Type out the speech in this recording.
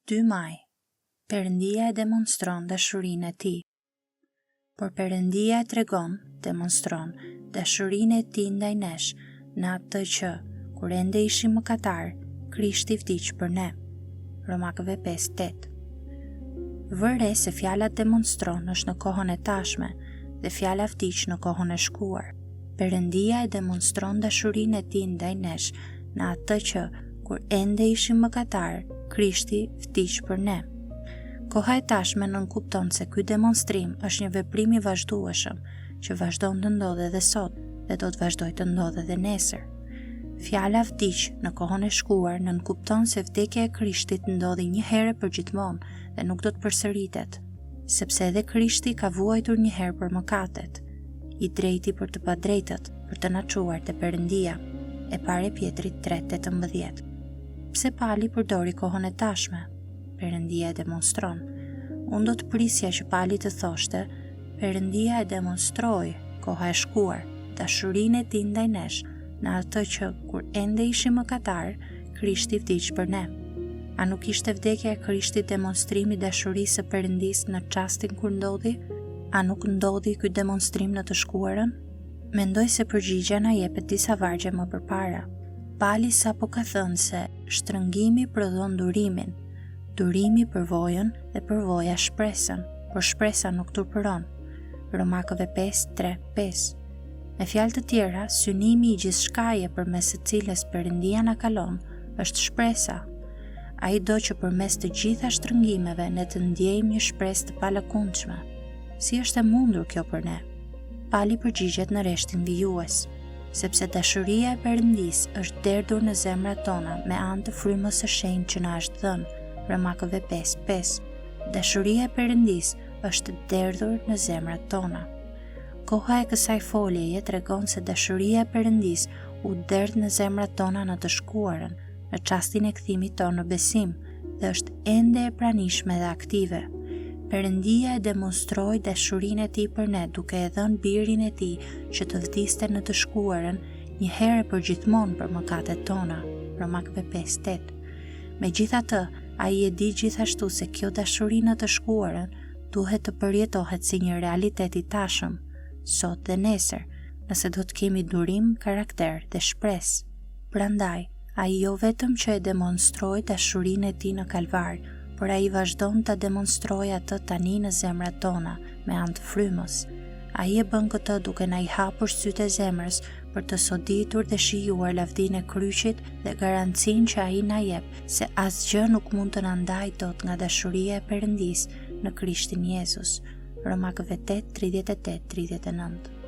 2 maj. Perëndia e demonstron dashurinë e tij. Por Perëndia e demonstron dashurinë e tij ndaj nesh në atë që, kur ende ishim mëkatar, Krishti vdiq për ne. Romakëve 5:8. Vëre se fjala demonstron është në kohën e tashme dhe fjala vdiq në kohën e shkuar. Perëndia e demonstron dashurinë e tij ndaj nesh në atë që, kur ende ishim mëkatar, Krishti vdiq për ne. Koha e tashme nënkupton se ky demonstrim është një veprim i vazhdueshëm që vazhdon të ndodhë edhe sot dhe do të vazhdojë të ndodhë edhe nesër. Fjala vdiq në kohën e shkuar nënkupton se vdekja e Krishtit ndodhi një herë përgjithmonë dhe nuk do të përsëritet, sepse edhe Krishti ka vuajtur një herë për mëkatet, i drejti për të padrejtët, për të na çuar te Perëndia. E parë Pjetrit 3:18. Pse Pali përdori kohën e tashme? Perëndia e demonstron. Unë do të prisja që Pali të thoshte, Perëndia e demonstroi, koha e shkuar, dashurinë e tij ndaj nesh, në atë që, kur ende ishim mëkatar, Krishti vdiq për ne. A nuk ishte vdekja e Krishtit demonstrimi i dashurisë së Perëndisë në çastin kur ndodhi? A nuk ndodhi ky demonstrim në të shkuarën? Mendoj se përgjigja na jepet disa vargje më përpara. Pali sapo ka thënë se shtrëngimi prodhon durimin, durimi përvojën dhe përvoja shpresën, por shpresa nuk turpëron. Romakëve 5:3-5. Me fjalë të tjera, synimi i gjithçkaje përmes së cilës Perëndia na kalon është shpresa. Ai do që përmes të gjitha shtrëngimeve ne të ndjejmë një shpresë të palakundshme. Si është e mundur kjo për ne? Pali përgjigjet në rreshtin vijues, sepse dashuria e Perëndisë është derdhur në zemrat tona me anë të frymës së shenjtë që na është dhënë. Romakëve 5:5. Dashuria e Perëndisë është derdhur në zemrat tona. Koha e kësaj foljeje tregon se dashuria e Perëndisë u derdh në zemrat tona në të shkuarën, në çastin e kthimit tonë në besim, dhe është ende e pranishme dhe aktive. Perëndia e demonstroi dashurinë e tij për ne duke e dhënë birin e tij që të vdiste në të shkuarën një herë përgjithmonë për mëkatet tona. Romakëve 5:8. Megjithatë, ai e di gjithashtu se kjo dashuri në të shkuarën duhet të përjetohet si një realitet i tashëm, sot dhe nesër, nëse do të kemi durim, karakter dhe shpresë. Prandaj, ai jo vetëm që e demonstroi dashurinë e tij në Kalvar, por ai vazhdon ta demonstrojë atë tani në zemrat tona me anë të frymës. Ai e bën këtë duke na i hapur sytë e zemrës për të soditur dhe shijuar lavdinë e kryqit dhe garancinë që ai na jep se asgjë nuk mund të na ndajë dot nga dashuria e Perëndisë në Krishtin Jezus. Romakëve 8:38-39.